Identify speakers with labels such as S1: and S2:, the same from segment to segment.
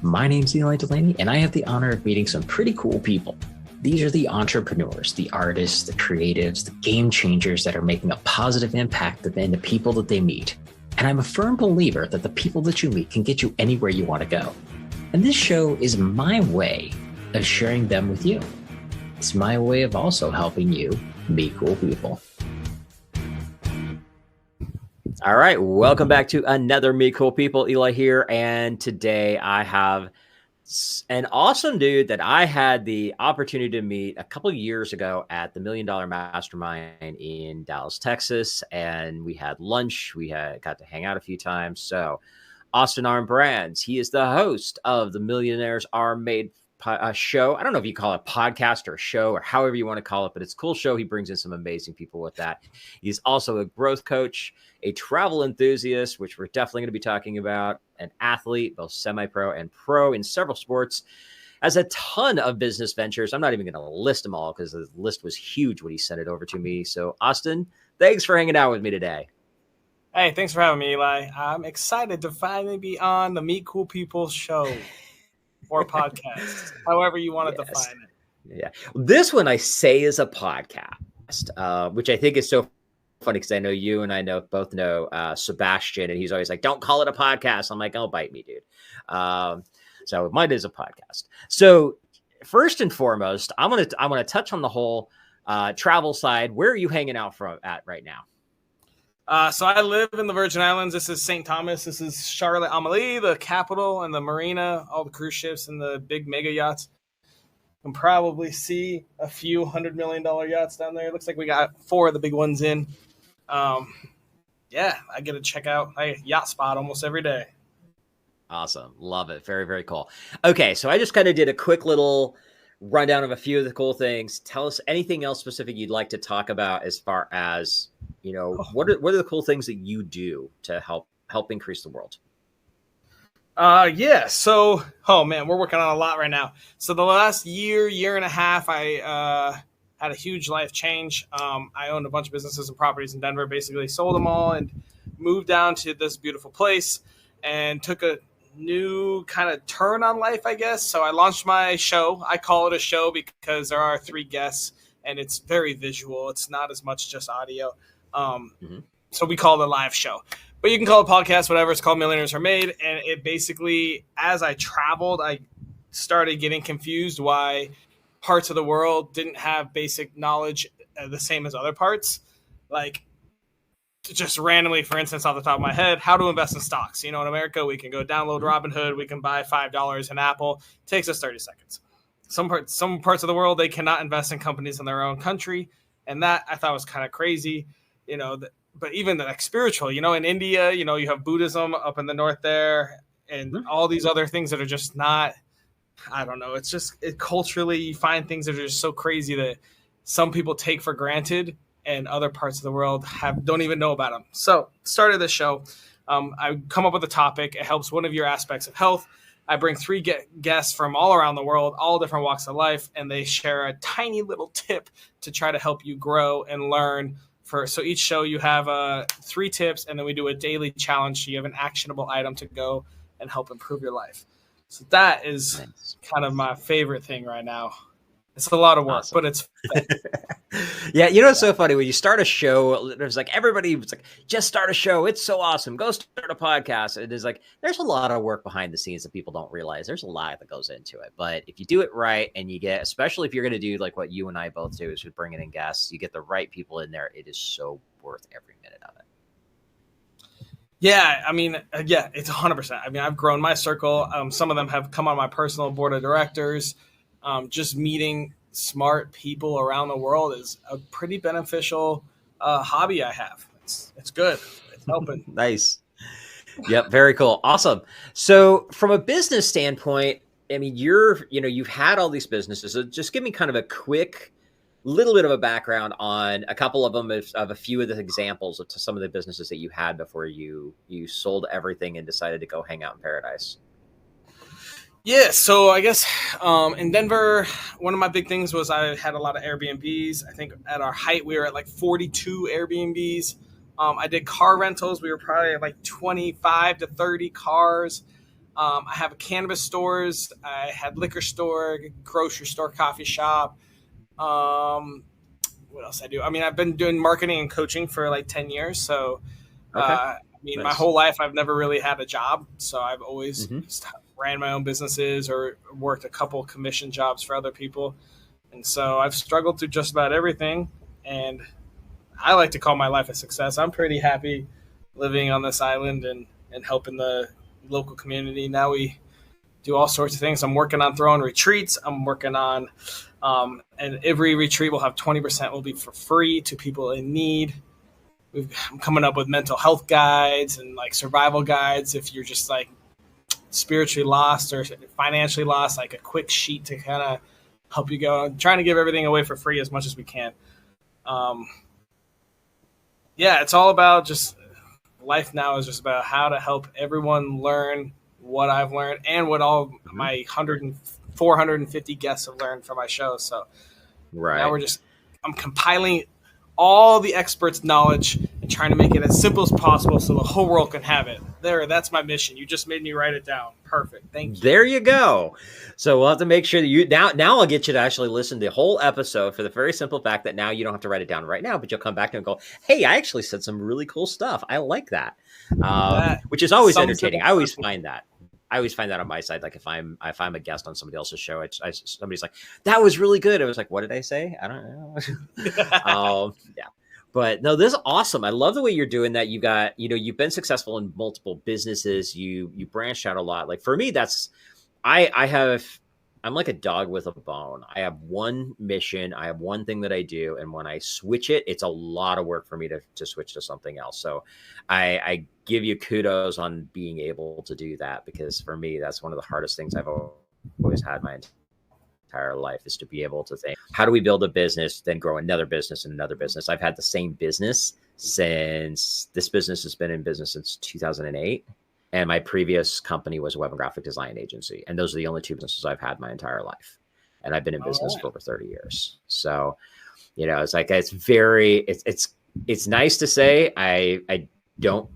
S1: My name's Eli Delaney, and I have the honor of meeting some pretty cool people. These are the entrepreneurs, the artists, the creatives, the game changers that are making a positive impact in the people that they meet. And I'm a firm believer that the people that you meet can get you anywhere you want to go. And this show is my way of sharing them with you. It's my way of also helping you meet cool people. All right, welcome back to another Meet Cool People. Eli here, and today I have an awesome dude that I had the opportunity to meet a couple of years ago at the Million Dollar Mastermind in Dallas, Texas, and we had lunch. We got to hang out a few times. So, Austin Armbrands, he is the host of the Millionaires Are Made show. I don't know if you call it a podcast or a show or however you want to call it, but it's a cool show. He brings in some amazing people with that. He's also a growth coach, a travel enthusiast, which we're definitely going to be talking about, an athlete, both semi-pro and pro in several sports, has a ton of business ventures. I'm not even going to list them all because the list was huge when he sent it over to me. So Austin, thanks for hanging out with me today.
S2: Hey, thanks for having me, Eli. I'm excited to finally be on the Meet Cool People show or podcast, however you want to define it.
S1: Yeah. This one I say is a podcast, which I think is so funny because I know you and I both know Sebastian, and he's always like, "Don't call it a podcast." I'm like, "Oh, bite me, dude." So mine is a podcast. So first and foremost, I'm gonna touch on the whole travel side. Where are you hanging out at right now?
S2: So I live in the Virgin Islands. This is St. Thomas. This is Charlotte Amalie, the capital, and the marina, all the cruise ships and the big mega yachts. You can probably see a few $100 million yachts down there. It looks like we got 4 of the big ones in. Yeah, I get to check out my yacht spot almost every day.
S1: Awesome. Love it. Very, very cool. Okay, so I just kind of did a quick little rundown of a few of the cool things. Tell us anything else specific you'd like to talk about as far as, what are the cool things that you do to help increase the world?
S2: Yeah. So, we're working on a lot right now. So the last year and a half, I had a huge life change. I owned a bunch of businesses and properties in Denver, basically sold them all and moved down to this beautiful place and took a new kind of turn on life, I guess. So I launched my show. I call it a show because there are 3 guests and it's very visual. It's not as much just audio. So we call it a live show, but you can call it a podcast, whatever. It's called Millionaires Are Made. And it basically, as I traveled, I started getting confused why parts of the world didn't have basic knowledge the same as other parts. Like, just randomly, for instance, off the top of my head, how to invest in stocks. In America, we can go download Robinhood. We can buy $5 in Apple. It takes us 30 seconds. Some parts of the world, they cannot invest in companies in their own country. And that I thought was kind of crazy, but even like spiritual, in India, you have Buddhism up in the north there and all these other things that are just not, I don't know. It's just culturally, you find things that are just so crazy that some people take for granted and other parts of the world don't even know about them. So started this show. I come up with a topic. It helps one of your aspects of health. I bring 3 guests from all around the world, all different walks of life, and they share a tiny little tip to try to help you grow and learn. So each show you have 3 tips, and then we do a daily challenge. So you have an actionable item to go and help improve your life. So that is kind of my favorite thing right now. It's a lot of work, but it's fun.
S1: Yeah, it's so funny when you start a show. There's like everybody was like, "Just start a show. It's so awesome. Go start a podcast." It is like there's a lot of work behind the scenes that people don't realize. There's a lot that goes into it, but if you do it right and you get, especially if you're going to do like what you and I both do, is with bringing in guests, you get the right people in there. It is so worth every minute of it.
S2: Yeah, it's 100%. I've grown my circle. Some of them have come on my personal board of directors. Just meeting smart people around the world is a pretty beneficial hobby I have. It's good. It's helping.
S1: Nice. Yep. Very cool. Awesome. So from a business standpoint, you've had all these businesses. So just give me kind of a quick little bit of a background on a couple of them of a few of the examples of some of the businesses that you had before you sold everything and decided to go hang out in paradise.
S2: Yeah, so I guess in Denver, one of my big things was I had a lot of Airbnbs. I think at our height, we were at like 42 Airbnbs. I did car rentals. We were probably at like 25 to 30 cars. I have cannabis stores. I had liquor store, grocery store, coffee shop. Um, what else I do? I mean, I've been doing marketing and coaching for like 10 years. So,
S1: Okay.
S2: I mean, my
S1: Nice.
S2: whole life I've never really had a job. So I've always
S1: Hmm.
S2: ran my own businesses or worked a couple commission jobs for other people. And so I've struggled through just about everything. And I like to call my life a success. I'm pretty happy living on this island and helping the local community. Now we do all sorts of things. I'm working on throwing retreats. I'm working on, and every retreat will have 20% will be for free to people in need. I'm coming up with mental health guides and like survival guides. If you're just like spiritually lost or financially lost, like a quick sheet to kind of help you go. I'm trying to give everything away for free as much as we can. Um, yeah, it's all about just life now is just about how to help everyone learn what I've learned and what all
S1: Hmm.
S2: my 450 guests have learned from my show. So now
S1: Right.
S2: I'm compiling all the experts' knowledge and trying to make it as simple as possible so the whole world can have it. That's my mission. You just made me write it down. Perfect. Thank you.
S1: There you go. So we'll have to make sure that you now I'll get you to actually listen to the whole episode for the very simple fact that now you don't have to write it down right now, but you'll come back and go, "Hey, I actually said some really cool stuff. I like that,"
S2: That
S1: which is always
S2: sums it
S1: entertaining.
S2: up
S1: I always
S2: perfect.
S1: find that. I always find that on my side. Like if I'm a guest on somebody else's show, somebody's like, "That was really good." I was like, "What did I say? I don't know." Yeah. But no, this is awesome. I love the way you're doing that. You got, you've been successful in multiple businesses. You branched out a lot. Like for me, I have I'm like a dog with a bone. I have one mission, I have one thing that I do, and when I switch it, it's a lot of work for me to switch to something else. So I give you kudos on being able to do that because for me, that's one of the hardest things I've always had my entire life is to be able to think, how do we build a business, then grow another business and another business? I've had the same business since this business has been in business since 2008. And my previous company was a web and graphic design agency. And those are the only two businesses I've had my entire life. And I've been in
S2: All
S1: business
S2: right.
S1: for over 30 years. So, it's like, it's nice to say I don't,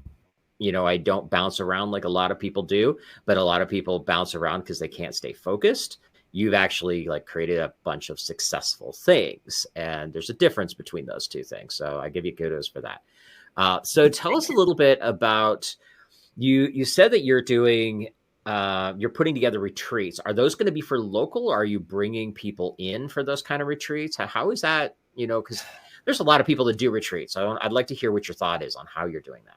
S1: I don't bounce around like a lot of people do, but a lot of people bounce around because they can't stay focused. You've actually like created a bunch of successful things, and there's a difference between those two things. So I give you kudos for that. So tell us a little bit about you said that you're putting together retreats. Are those going to be for local, or are you bringing people in for those kind of retreats? How is that? Because there's a lot of people that do retreats. So I'd like to hear what your thought is on how you're doing that.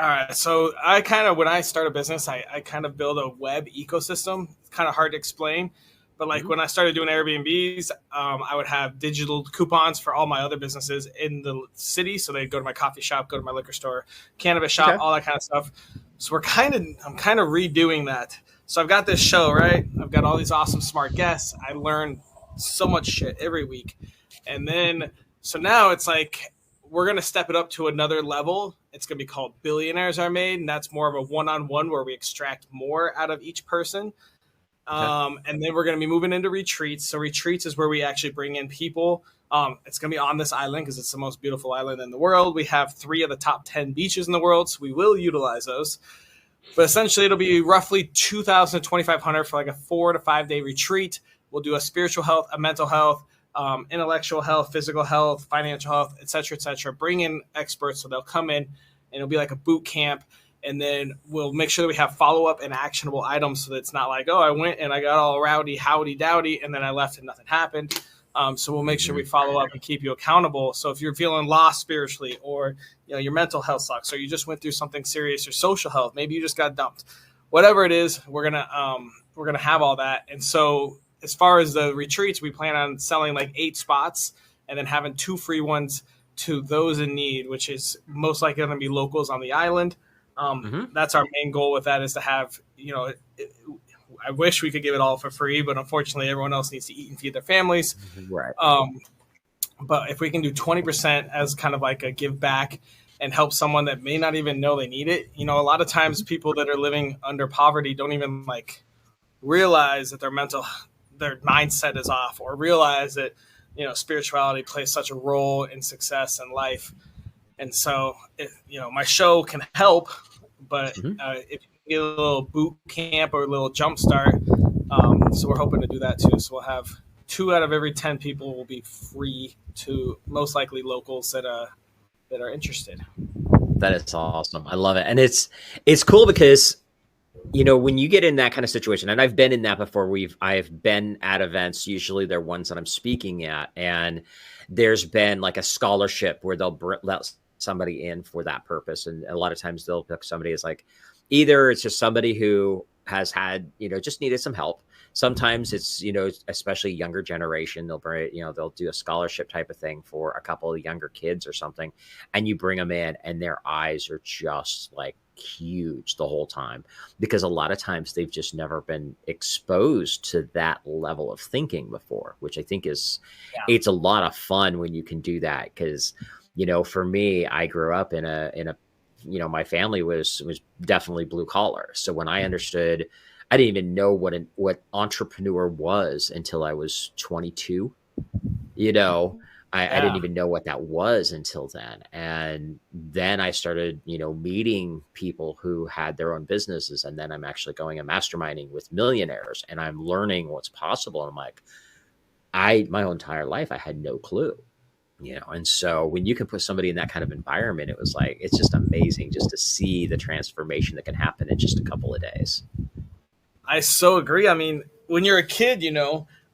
S2: All right. So I kind of, when I start a business, I kind of build a web ecosystem. It's kind of hard to explain. But like
S1: Hmm.
S2: when I started doing Airbnbs, I would have digital coupons for all my other businesses in the city. So they'd go to my coffee shop, go to my liquor store, cannabis shop,
S1: Okay.
S2: all that kind of stuff. So I'm kind of redoing that. So I've got this show, right? I've got all these awesome smart guests. I learn so much shit every week. And then, so now it's like, we're going to step it up to another level. It's going to be called Billionaires Are Made. And that's more of a one-on-one where we extract more out of each person.
S1: Okay.
S2: And then we're going to be moving into retreats. So retreats is where we actually bring in people. It's going to be on this island because it's the most beautiful island in the world. We have 3 of the top 10 beaches in the world, so we will utilize those. But essentially, it'll be roughly 2,000 to 2,500 for like a 4 to 5 day retreat. We'll do a spiritual health, a mental health, intellectual health, physical health, financial health, et cetera, et cetera. Bring in experts so they'll come in and it'll be like a boot camp. And then we'll make sure that we have follow up and actionable items so that it's not like, oh, I went and I got all rowdy, howdy, dowdy, and then I left and nothing happened. So we'll make sure we
S1: Hmm.
S2: follow up and keep you accountable. So if you're feeling lost spiritually, or your mental health sucks, or you just went through something serious, or social health, maybe you just got dumped, whatever it is, we're gonna have all that. And so as far as the retreats, we plan on selling like 8 spots and then having 2 free ones to those in need, which is most likely going to be locals on the island.
S1: Hmm.
S2: That's our main goal with that, is to have, I wish we could give it all for free, but unfortunately everyone else needs to eat and feed their families.
S1: Right.
S2: Um, but if we can do 20% as kind of like a give back and help someone that may not even know they need it, a lot of times people that are living under poverty don't even like realize that their mindset is off, or realize that, spirituality plays such a role in success in life. And so, my show can help, but
S1: Hmm.
S2: if get a little boot camp or a little jump start. So we're hoping to do that too. So we'll have 2 out of every 10 people will be free to, most likely locals that are interested.
S1: That is awesome. I love it. And it's cool because when you get in that kind of situation, and I've been in that before, I've been at events, usually they're ones that I'm speaking at, and there's been like a scholarship where they'll let somebody in for that purpose. And a lot of times they'll pick somebody as like, either it's just somebody who has had, just needed some help. Sometimes it's, especially younger generation, they'll bring, they'll do a scholarship type of thing for a couple of younger kids or something. And you bring them in and their eyes are just like huge the whole time, because a lot of times they've just never been exposed to that level of thinking before, which I think it's a lot of fun when you can do that. Because, for me, I grew up in a my family was definitely blue collar. So when I understood, I didn't even know what entrepreneur was until I was 22. I didn't even know what that was until then. And then I started, meeting people who had their own businesses. And then I'm actually going and masterminding with millionaires, and I'm learning what's possible. And I'm like, my whole entire life, I had no clue. And so when you can put somebody in that kind of environment, it was like, it's just amazing just to see the transformation that can happen in just a couple of days.
S2: I so agree. I mean, when you're a kid,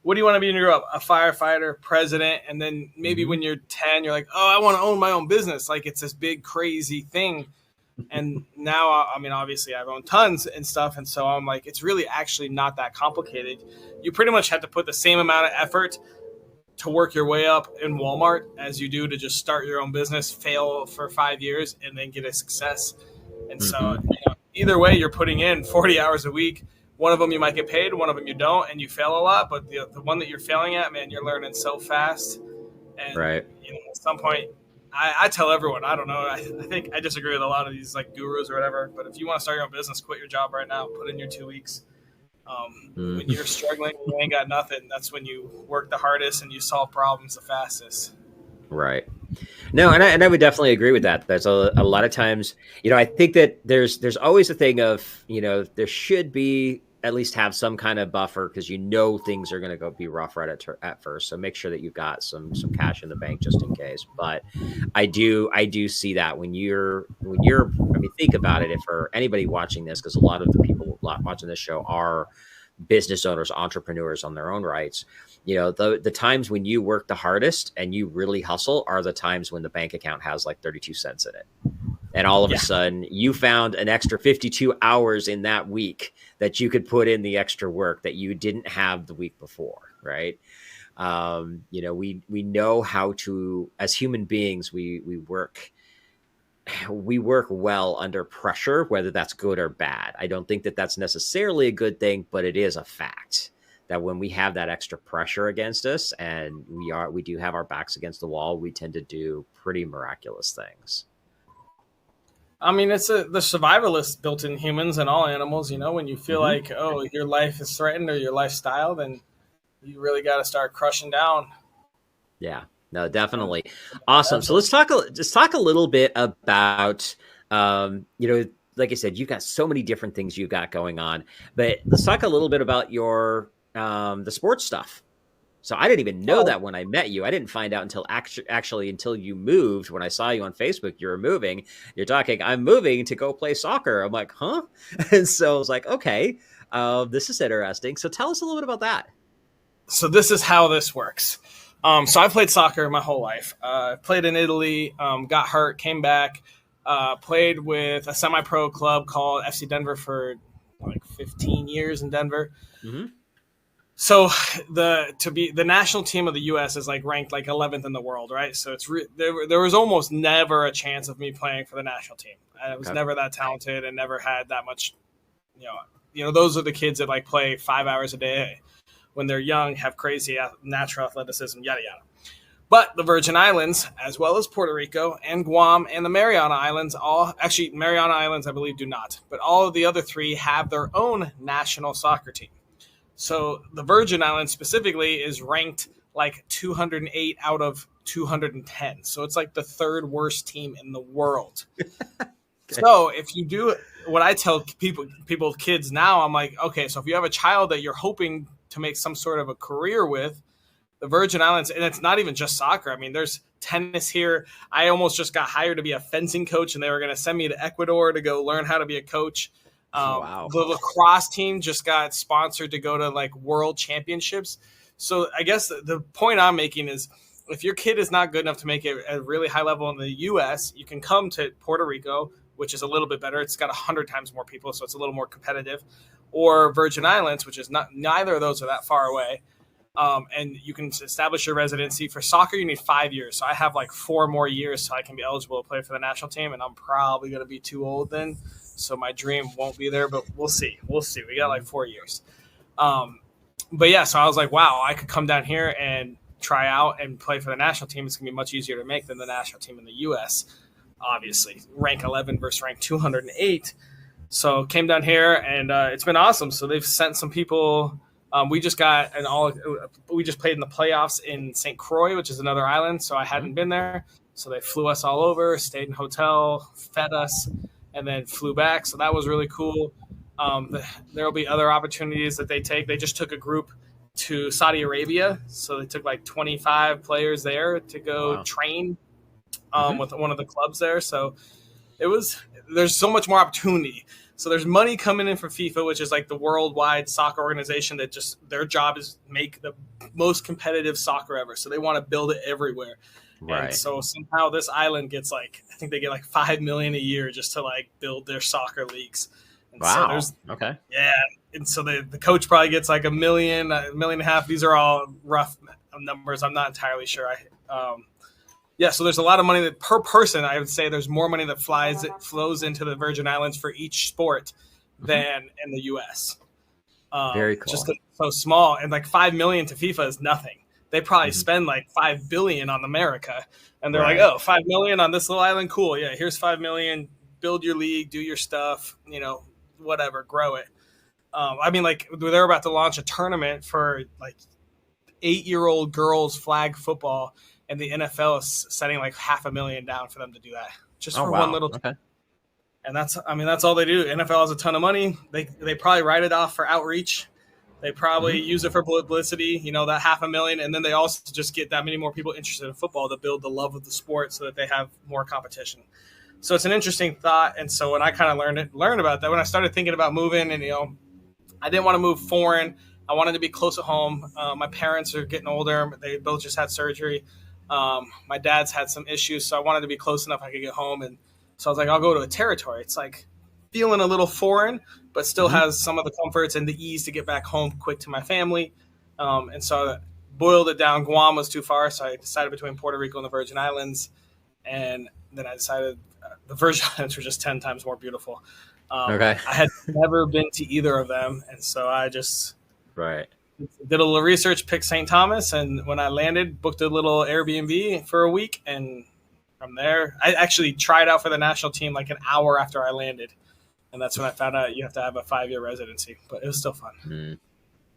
S2: what do you want to be when you grow up? A firefighter, president, and then maybe when you're 10, you're like, oh, I want to own my own business. Like, it's this big, crazy thing. And now, I mean, obviously I've owned tons and stuff. And so I'm like, it's really actually not that complicated. You pretty much have to put the same amount of effort to work your way up in Walmart as you do to just start your own business, fail for 5 years, and then get a success. And so either way, you're putting in 40 hours a week. One of them you might get paid, one of them you don't, and you fail a lot. But the one that you're failing at, man, you're learning so fast. And
S1: right.
S2: At some point, I tell everyone, I don't know, I think I disagree with a lot of these like gurus or whatever. But if you want to start your own business, quit your job right now, put in your 2 weeks. When you're struggling, you ain't got nothing. That's when you work the hardest and you solve problems the fastest.
S1: Right. No, and I would definitely agree with that. There's a lot of times, I think that there's always a thing of, there should be at least have some kind of buffer, because things are going to be rough right at first. So make sure that you've got some cash in the bank just in case. But I do see that when you're, I mean, think about it. If for anybody watching this, because a lot of the people watching this show are business owners, entrepreneurs on their own rights. The times when you work the hardest and you really hustle are the times when the bank account has like 32 cents in it. And all of a sudden you found an extra 52 hours in that week that you could put in the extra work that you didn't have the week before. Right. We know how to, as human beings, we work well under pressure, whether that's good or bad. I don't think that that's necessarily a good thing, but it is a fact that when we have that extra pressure against us and we do have our backs against the wall, we tend to do pretty miraculous things.
S2: I mean, it's the survivalist built in humans and all animals. When you feel like, oh, your life is threatened or your lifestyle, then you really got to start crushing down.
S1: Yeah, no, definitely. Awesome. So let's talk a little bit about, like I said, you've got so many different things you've got going on, but let's talk a little bit about your, the sports stuff. So I didn't even know that when I met you. I didn't find out until actually until you moved. When I saw you on Facebook, you were moving. You're talking, I'm moving to go play soccer. I'm like, huh? And so I was like, okay, this is interesting. So tell us a little bit about that.
S2: So this is how this works. So I played soccer my whole life. Played in Italy, got hurt, came back, played with a semi-pro club called FC Denver for like 15 years in Denver. Mm-hmm. So the national team of the U.S. is like ranked like 11th in the world, right? So it's there was almost never a chance of me playing for the national team. I was never that talented and never had that much. Those are the kids that like play 5 hours a day when they're young, have crazy natural athleticism, yada yada. But the Virgin Islands, as well as Puerto Rico and Guam and the Mariana Islands, Mariana Islands I believe do not, but all of the other three have their own national soccer team. So the Virgin Islands specifically is ranked like 208 out of 210. So it's like the third worst team in the world. Okay. So if you do what I tell people, kids now, I'm like, okay, so if you have a child that you're hoping to make some sort of a career with, the Virgin Islands, and it's not even just soccer. I mean, there's tennis here. I almost just got hired to be a fencing coach, and they were going to send me to Ecuador to go learn how to be a coach.
S1: Wow.
S2: The lacrosse team just got sponsored to go to like world championships. So I guess the point I'm making is, if your kid is not good enough to make it at a really high level in the U.S., you can come to Puerto Rico, which is a little bit better. It's got 100 times more people, so it's a little more competitive. Or Virgin Islands, which is not, neither of those are that far away. And you can establish your residency. For soccer, you need 5 years. So I have like 4 more years so I can be eligible to play for the national team, and I'm probably going to be too old then. So my dream won't be there, but we'll see. We'll see. We got like 4 years. But yeah, so I was like, wow, I could come down here and try out and play for the national team. It's going to be much easier to make than the national team in the U.S., obviously. Rank 11 versus rank 208. So came down here, and it's been awesome. So they've sent some people. We just played in the playoffs in St. Croix, which is another island. So I hadn't been there. So they flew us all over, stayed in a hotel, fed us, and then flew back. So that was really cool. There will be other opportunities that they take. They just took a group to Saudi Arabia. So they took like 25 players there to go train with one of the clubs there. So there's so much more opportunity. So there's money coming in from FIFA, which is like the worldwide soccer organization that just their job is make the most competitive soccer ever. So they want to build it everywhere. Right. And so somehow this island gets I think they get like $5 million a year just to like build their soccer leagues. And
S1: wow.
S2: So
S1: okay.
S2: Yeah. And so the coach probably gets like $1 million, $1.5 million. These are all rough numbers. I'm not entirely sure. Yeah, so there's a lot of money that per person. I would say there's more money that flows into the Virgin Islands for each sport than in the U.S.
S1: Very cool.
S2: Just 'cause it's so small, and like $5 million to FIFA is nothing. They probably spend like $5 billion on America, and they're like, "Oh, $5 million on this little island, cool. Yeah, here's $5 million. Build your league, do your stuff, whatever, grow it." I mean, like they're about to launch a tournament for like 8-year-old girls flag football. And the NFL is setting like $500,000 down for them to do that, just for one little.
S1: Okay.
S2: And that's all they do. NFL has a ton of money. They probably write it off for outreach. They probably use it for publicity. That $500,000, and then they also just get that many more people interested in football to build the love of the sport, so that they have more competition. So it's an interesting thought. And so when I kind of learned about that, when I started thinking about moving, and I didn't want to move foreign. I wanted to be close at home. My parents are getting older. They both just had surgery. My dad's had some issues, so I wanted to be close enough I could get home. And so I was like, I'll go to a territory. It's like feeling a little foreign, but still has some of the comforts and the ease to get back home quick to my family. And so I boiled it down. Guam was too far, so I decided between Puerto Rico and the Virgin Islands. And then I decided the Virgin Islands were just 10 times more beautiful. I had never been to either of them, and so I just did a little research, picked St. Thomas, and when I landed, booked a little Airbnb for a week, and from there, I actually tried out for the national team like an hour after I landed, and that's when I found out you have to have a 5-year residency, but it was still fun.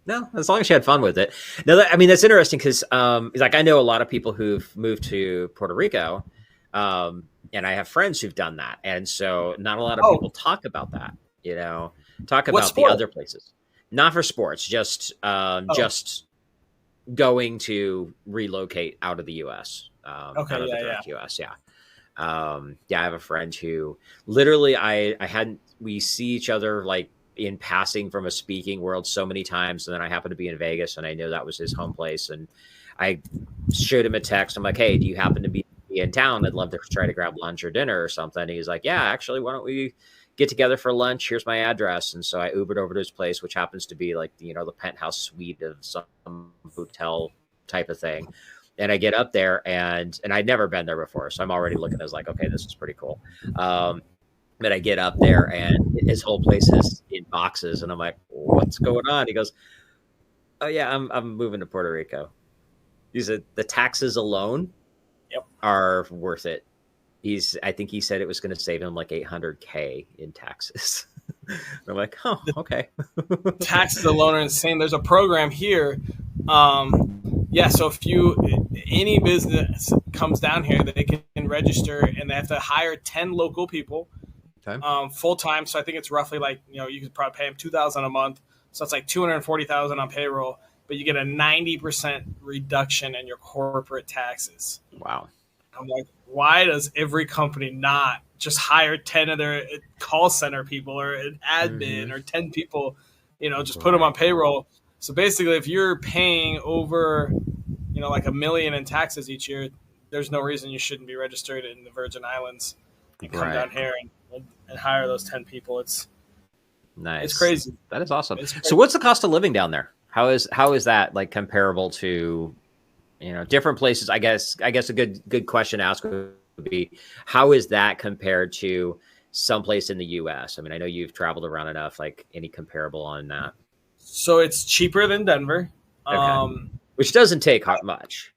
S1: No, as long as you had fun with it. No, that's interesting because, I know a lot of people who've moved to Puerto Rico, and I have friends who've done that, and so not a lot of people talk about that. Talk about the other places. Not for sports, just going to relocate out of the U.S. Out of the direct U.S. Yeah. I have a friend who literally we see each other like in passing from a speaking world so many times, and then I happen to be in Vegas, and I know that was his home place, and I showed him a text. I'm like, "Hey, do you happen to be in town? I'd love to try to grab lunch or dinner or something." And he's like, "Yeah, actually, why don't we get together for lunch? Here's my address." And so I Ubered over to his place, which happens to be like, the penthouse suite of some hotel type of thing. And I get up there and I'd never been there before. So I'm already looking as like, okay, this is pretty cool. But I get up there and his whole place is in boxes. And I'm like, what's going on? He goes, "Oh yeah, I'm moving to Puerto Rico." He said the taxes alone are worth it. I think he said it was going to save him like $800K in taxes. I'm like, oh, okay.
S2: Taxes alone are insane. There's a program here. So if any business comes down here, they can register, and they have to hire 10 local people.
S1: Okay.
S2: full time. So I think it's roughly like, you could probably pay him $2,000 a month. So it's like $240,000 on payroll, but you get a 90% reduction in your corporate taxes.
S1: Wow.
S2: I'm like, why does every company not just hire 10 of their call center people or an admin or 10 people, just put them on payroll? So basically, if you're paying over, like $1 million in taxes each year, there's no reason you shouldn't be registered in the Virgin Islands and come down here and hire those 10 people. It's crazy.
S1: That is awesome.
S2: It's crazy.
S1: So what's the cost of living down there? How is that like comparable to, different places? I guess a good question to ask would be, how is that compared to someplace in the US? I mean, I know you've traveled around enough, like any comparable on that.
S2: So it's cheaper than Denver.
S1: Okay. Which doesn't take much.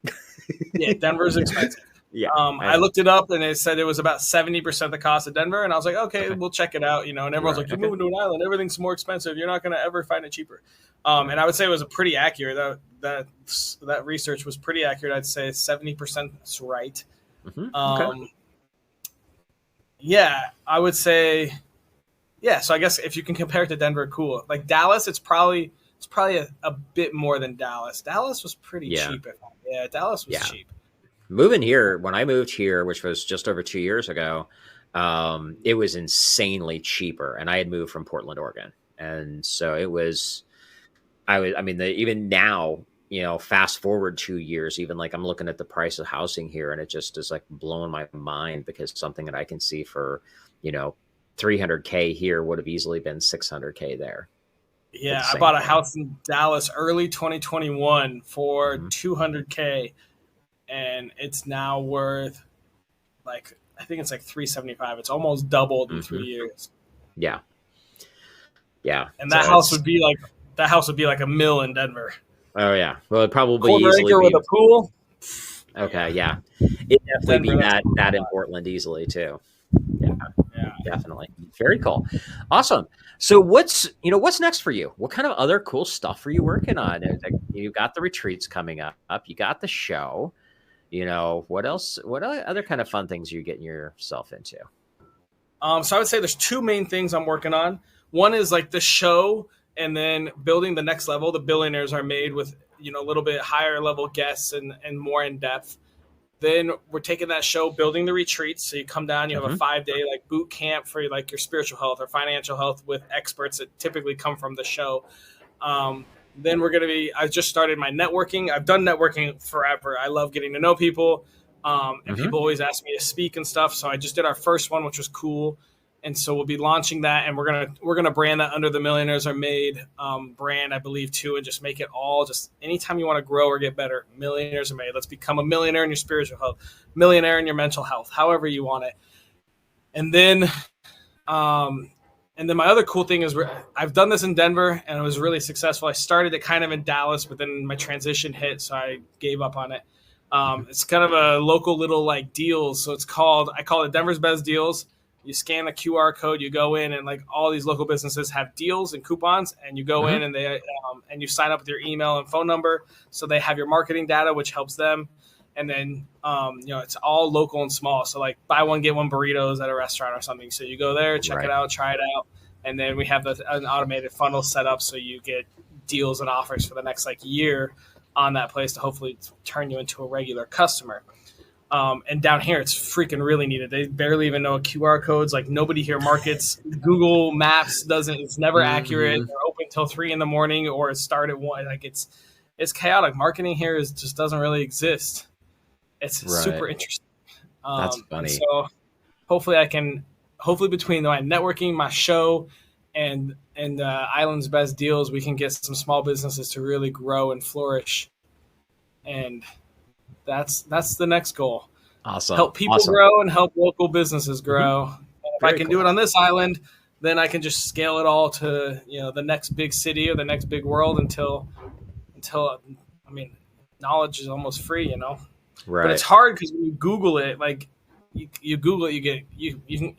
S2: Yeah, Denver's expensive.
S1: Yeah.
S2: I looked it up and it said it was about 70% the cost of Denver. And I was like, okay, we'll check it out. And everyone's like, you're moving to an island, everything's more expensive. You're not going to ever find it cheaper. And I would say it was a pretty accurate, that research was pretty accurate. I'd say 70% is right. Okay. Yeah, I would say, yeah. So I guess if you can compare it to Denver, cool. Like Dallas, it's probably a bit more than Dallas. Dallas was pretty cheap. Dallas was cheap.
S1: Moving here, when I moved here, which was just over 2 years ago, it was insanely cheaper. And I had moved from Portland, Oregon. And so it was, even now, fast forward 2 years, even like I'm looking at the price of housing here and it just is like blowing my mind, because something that I can see for, $300K here would have easily been $600K there.
S2: Yeah, I bought a house in Dallas early 2021 for $200K, and it's now worth I think it's like $375. It's almost doubled in 3 years.
S1: Yeah. Yeah.
S2: And that house would be like $1 million in Denver.
S1: Oh yeah. Well, it probably
S2: quarter
S1: easily
S2: acre with a pool.
S1: Okay, yeah. It'd definitely be that in Portland easily too. Yeah. Definitely. Very cool. Awesome. So what's next for you? What kind of other cool stuff are you working on? You got the retreats coming up. You got the show. What else? What other kind of fun things are you getting yourself into?
S2: So I would say there's two main things I'm working on. One is like the show, and then building the next level. The Billionaires Are Made with, a little bit higher level guests and more in depth. Then we're taking that show, building the retreats. So you come down, you have a 5-day like boot camp for like your spiritual health or financial health with experts that typically come from the show. Then I just started my networking. I've done networking forever. I love getting to know people. And people always ask me to speak and stuff. So I just did our first one, which was cool. And so we'll be launching that, and we're gonna brand that under the Millionaires Are Made brand, I believe, too, and just make it all just anytime you want to grow or get better, Millionaires Are Made. Let's become a millionaire in your spiritual health, millionaire in your mental health, however you want it. And then my other cool thing is I've done this in Denver, and it was really successful. I started it kind of in Dallas, but then my transition hit, so I gave up on it. It's kind of a local little like deals, so I call it Denver's Best Deals. You scan the QR code, you go in, and like all these local businesses have deals and coupons, and you go in and they and you sign up with your email and phone number, so they have your marketing data, which helps them. And then it's all local and small. So like buy one get one burritos at a restaurant or something. So you go there, check it out, try it out, and then we have an automated funnel set up so you get deals and offers for the next like year on that place to hopefully turn you into a regular customer. And down here, it's freaking really needed. They barely even know QR codes. Like nobody here markets. Google Maps it's never accurate. They're open till 3 a.m. or it start at 1. Like it's chaotic. Marketing here just doesn't really exist. It's super interesting.
S1: That's funny.
S2: So hopefully between my networking, my show, and Island's Best Deals, we can get some small businesses to really grow and flourish. And that's the next goal.
S1: Awesome.
S2: Help people grow and help local businesses grow. If I can do it on this island, then I can just scale it all to the next big city or the next big world until knowledge is almost free, Right. But it's hard because when you Google it, like you Google it, you get you can,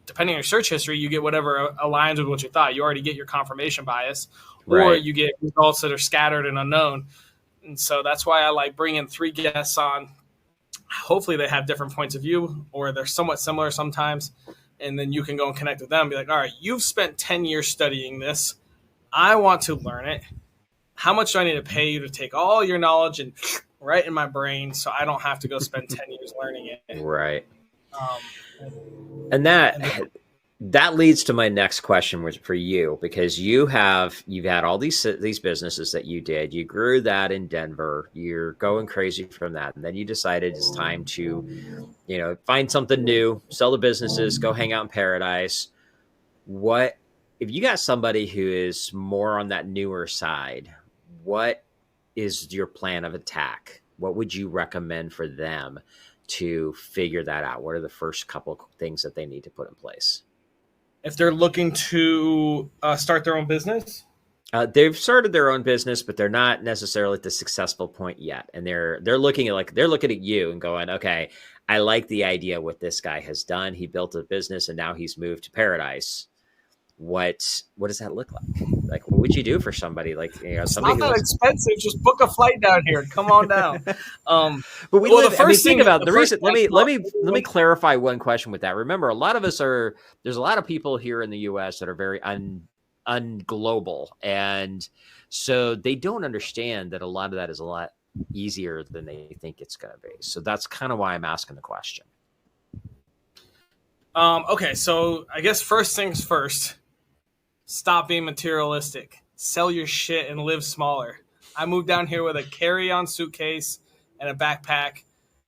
S2: depending on your search history, you get whatever aligns with what you thought. You already get your confirmation bias, or you get results that are scattered and unknown. And so that's why I like bringing 3 guests on. Hopefully they have different points of view, or they're somewhat similar sometimes. and then you can go and connect with them and be like, all right, you've spent 10 years studying this. I want to learn it. How much do I need to pay you to take all your knowledge and right in my brain so I don't have to go spend 10 years learning it?
S1: Right.
S2: Um,
S1: And that leads to my next question for you, because you've had all these businesses that you did. You grew that in Denver. You're going crazy from that. And then you decided it's time to, find something new, sell the businesses, go hang out in paradise. What if you got somebody who is more on that newer side? What is your plan of attack? What would you recommend for them to figure that out? What are the first couple things that they need to put in place?
S2: if they're looking to start their own business?
S1: They've started their own business, but they're not necessarily at the successful point yet. And they're looking at you and going, okay, I like the idea what this guy has done. He built a business and now he's moved to paradise. What does that look like? Like, what would you do for somebody like,
S2: It's
S1: somebody
S2: not that expensive. Just book a flight down here. Come on down.
S1: But we live. Think about the reason. Let me clarify one question with that. Remember, there's a lot of people here in the U.S. that are very unglobal, and so they don't understand that a lot of that is a lot easier than they think it's going to be. So that's kind of why I'm asking the question.
S2: Okay, so I guess first things first. Stop being materialistic. Sell your shit and live smaller. I moved down here with a carry-on suitcase and a backpack,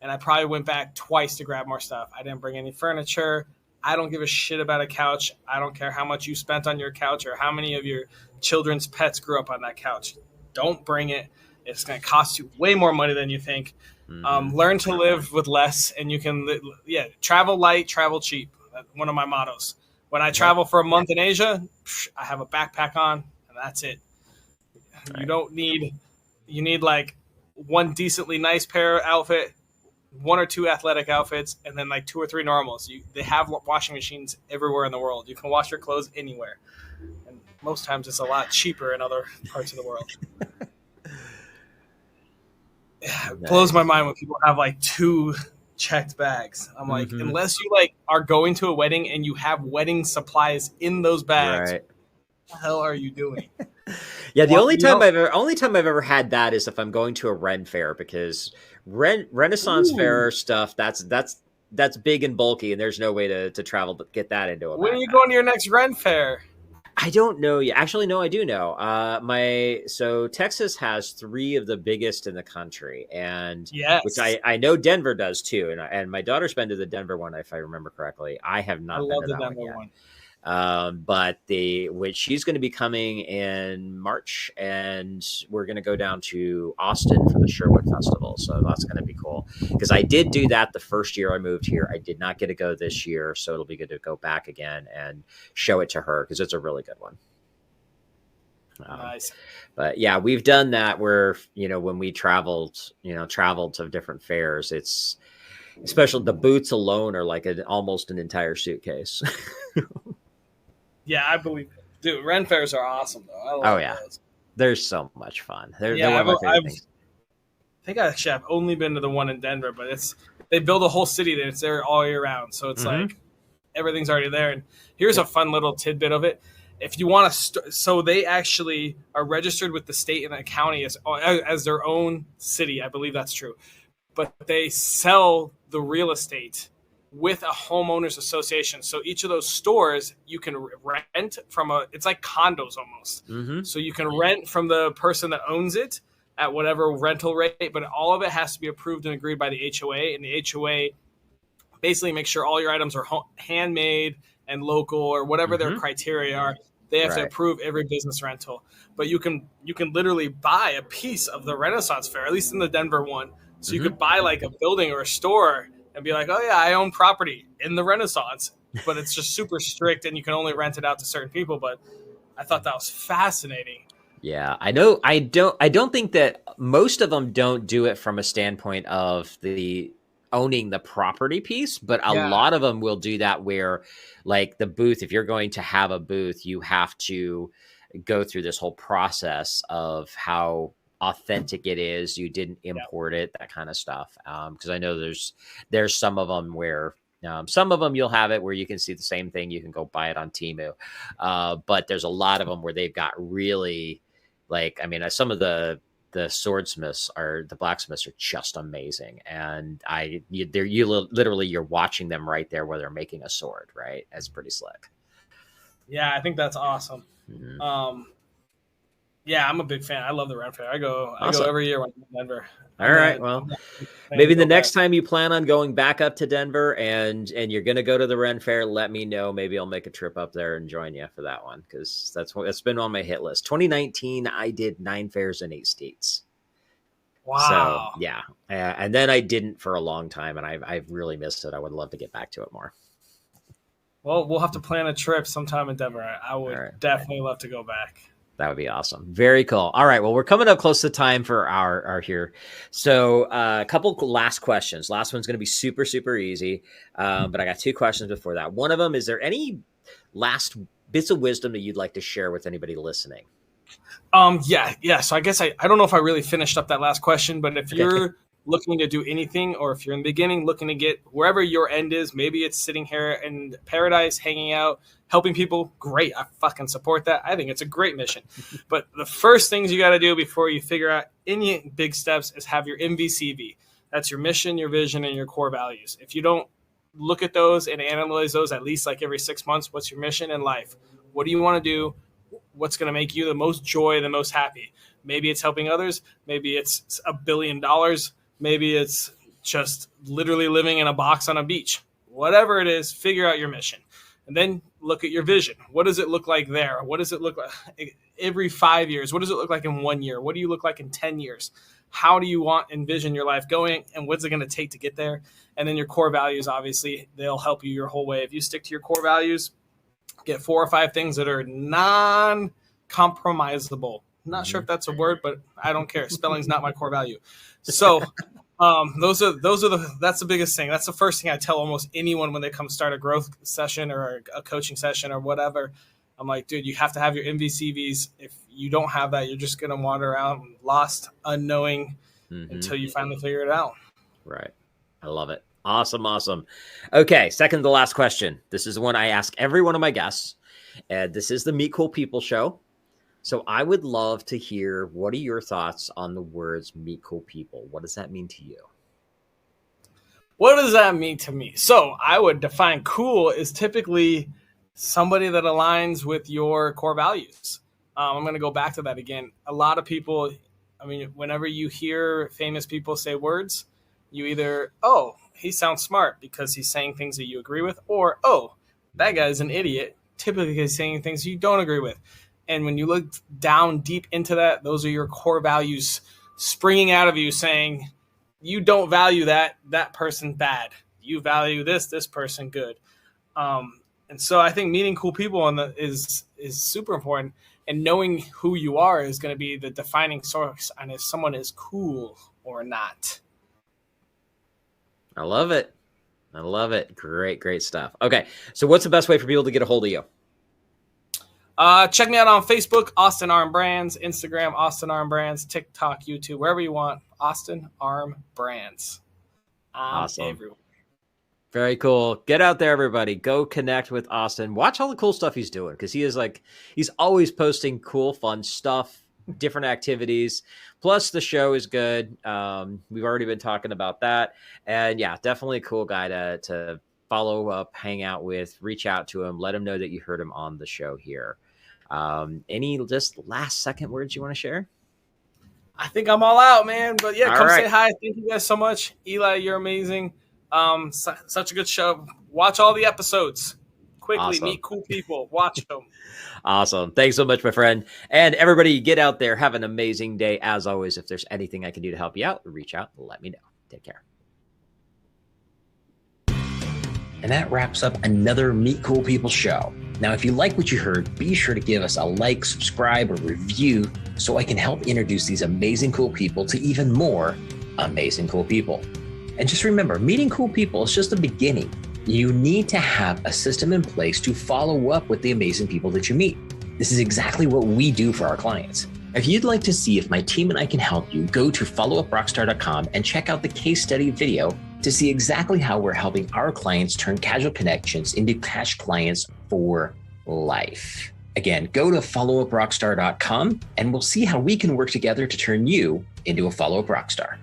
S2: and I probably went back twice to grab more stuff. I didn't bring any furniture. I don't give a shit about a couch. I don't care how much you spent on your couch or how many of your children's pets grew up on that couch. Don't bring it. It's going to cost you way more money than you think. Learn to live with less, and you can, travel light, travel cheap. That's one of my mottos. When I travel for a month in Asia, I have a backpack on, and that's it. Right. You need like one decently nice pair of outfit, one or two athletic outfits, and then like two or three normals. They have washing machines everywhere in the world. You can wash your clothes anywhere. And most times it's a lot cheaper in other parts of the world. It blows my mind when people have like two checked bags. I'm like, unless you like are going to a wedding and you have wedding supplies in those bags,
S1: right.
S2: What the hell are you doing?
S1: Yeah, the only time I've ever had that is if I'm going to a Ren fair, because Renaissance fair stuff that's big and bulky, and there's no way to travel but get that into a backpack.
S2: When are you going to your next Ren fair?
S1: I don't know yet. Actually, no, I do know. So Texas has 3 of the biggest in the country, and which I know Denver does too. And my daughter's been to the Denver one, if I remember correctly. I have not. I love the Denver one. But she's going to be coming in March, and we're going to go down to Austin for the Sherwood Festival. So that's going to be cool, because I did do that the first year I moved here. I did not get to go this year, so it'll be good to go back again and show it to her, because it's a really good one.
S2: Nice.
S1: But yeah, we've done that where, when we traveled to different fairs, it's especially the boots alone are like almost an entire suitcase.
S2: Yeah, I believe it. Dude, Ren fairs are awesome, though.
S1: I love those. They're so much fun. They're one of my favorite things.
S2: I think I've only been to the one in Denver, but they build a whole city there. It's there all year round. So it's like everything's already there. And here's a fun little tidbit of it. If you want to, so they actually are registered with the state and the county as their own city. I believe that's true. But they sell the real estate with a homeowners association. So each of those stores you can rent from it's like condos almost. So you can rent from the person that owns it at whatever rental rate, but all of it has to be approved and agreed by the HOA, and the HOA basically makes sure all your items are handmade and local, or whatever their criteria are. They have to approve every business rental. But you can literally buy a piece of the Renaissance Fair, at least in the Denver one. So you could buy like a building or a store and be like, oh yeah, I own property in the Renaissance, but it's just super strict and you can only rent it out to certain people. But I thought that was fascinating.
S1: Yeah, I know. I don't think that most of them don't do it from a standpoint of the owning the property piece, but a lot of them will do that where, like the booth, if you're going to have a booth, you have to go through this whole process of how authentic it is, you didn't import it, that kind of stuff. Because I know there's some of them where Some of them you'll have it where you can see the same thing. You can go buy it on Temu. But there's a lot of them where they've got really some of the swordsmiths the blacksmiths are just amazing. And you're watching them right there where they're making a sword, right? That's pretty slick.
S2: Yeah, I think that's awesome.
S1: Mm-hmm.
S2: Yeah, I'm a big fan. I love the Ren Fair. I go every year when I'm in Denver.
S1: All right. Well, maybe the next time you plan on going back up to Denver and you're going to go to the Ren Fair, let me know. Maybe I'll make a trip up there and join you for that one, because that's been on my hit list. 2019, I did 9 fairs in 8 states.
S2: Wow.
S1: So yeah, and then I didn't for a long time, and I've really missed it. I would love to get back to it more.
S2: Well, we'll have to plan a trip sometime in Denver. I would definitely love to go back.
S1: That would be awesome. Very cool. All right. Well, we're coming up close to time for our here. So a couple last questions. Last one's going to be super, super easy. But I got 2 questions before that. One of them, is there any last bits of wisdom that you'd like to share with anybody listening?
S2: Yeah. So I guess I don't know if I really finished up that last question, but if you're looking to do anything, or if you're in the beginning looking to get wherever your end is, maybe it's sitting here in paradise, hanging out, helping people, great. I fucking support that. I think it's a great mission. But the first things you got to do before you figure out any big steps is have your MVCV. That's your mission, your vision, and your core values. If you don't look at those and analyze those at least like every 6 months, what's your mission in life? What do you want to do? What's going to make you the most joy, the most happy? Maybe it's helping others. Maybe it's $1 billion. Maybe it's just literally living in a box on a beach. Whatever it is, figure out your mission. And then look at your vision. What does it look like there? What does it look like every 5 years? What does it look like in 1 year? What do you look like in 10 years? How do you envision your life going? And what's it going to take to get there? And then your core values, obviously, they'll help you your whole way. If you stick to your core values, get 4 or 5 things that are non-compromisable. Not sure if that's a word, but I don't care. Spelling's not my core value. So that's the biggest thing. That's the first thing I tell almost anyone when they come start a growth session or a coaching session or whatever. I'm like, dude, you have to have your MVCVs. If you don't have that, you're just going to wander around lost, unknowing until you finally figure it out.
S1: Right. I love it. Awesome. Okay. Second to last question. This is the one I ask every one of my guests. This is the Meet Cool People show. So I would love to hear, what are your thoughts on the words meet cool people? What does that mean to you?
S2: What does that mean to me? So I would define cool as typically somebody that aligns with your core values. I'm going to go back to that again. A lot of people, whenever you hear famous people say words, you either, oh, he sounds smart because he's saying things that you agree with, or, oh, that guy's an idiot, typically he's saying things you don't agree with. And when you look down deep into that, those are your core values springing out of you saying, you don't value that person bad. You value this person good. And so I think meeting cool people is super important. And knowing who you are is going to be the defining source on if someone is cool or not.
S1: I love it. Great stuff. Okay. So what's the best way for people to get a hold of you?
S2: Check me out on Facebook, Austin Arm Brands, Instagram, Austin Arm Brands, TikTok, YouTube, wherever you want. Austin Arm Brands.
S1: Awesome.
S2: Everywhere.
S1: Very cool. Get out there, everybody. Go connect with Austin. Watch all the cool stuff he's doing, because he's always posting cool, fun stuff, different activities. Plus, the show is good. We've already been talking about that. And yeah, definitely a cool guy to follow up, hang out with, reach out to him, let him know that you heard him on the show here. Any just last second words you want to share?
S2: I think I'm all out, man. But yeah, come say hi. Thank you guys so much. Eli, you're amazing. Such a good show. Watch all the episodes. Quickly, awesome. Meet cool people. Watch them.
S1: Awesome. Thanks so much, my friend. And everybody, get out there. Have an amazing day. As always, if there's anything I can do to help you out, reach out. Let me know. Take care. And that wraps up another Meet Cool People show. Now, if you like what you heard, be sure to give us a like, subscribe, or review so I can help introduce these amazing cool people to even more amazing cool people. And just remember, meeting cool people is just the beginning. You need to have a system in place to follow up with the amazing people that you meet. This is exactly what we do for our clients. If you'd like to see if my team and I can help you, go to followuprockstar.com and check out the case study video to see exactly how we're helping our clients turn casual connections into cash clients for life. Again, go to followuprockstar.com and we'll see how we can work together to turn you into a follow-up rockstar.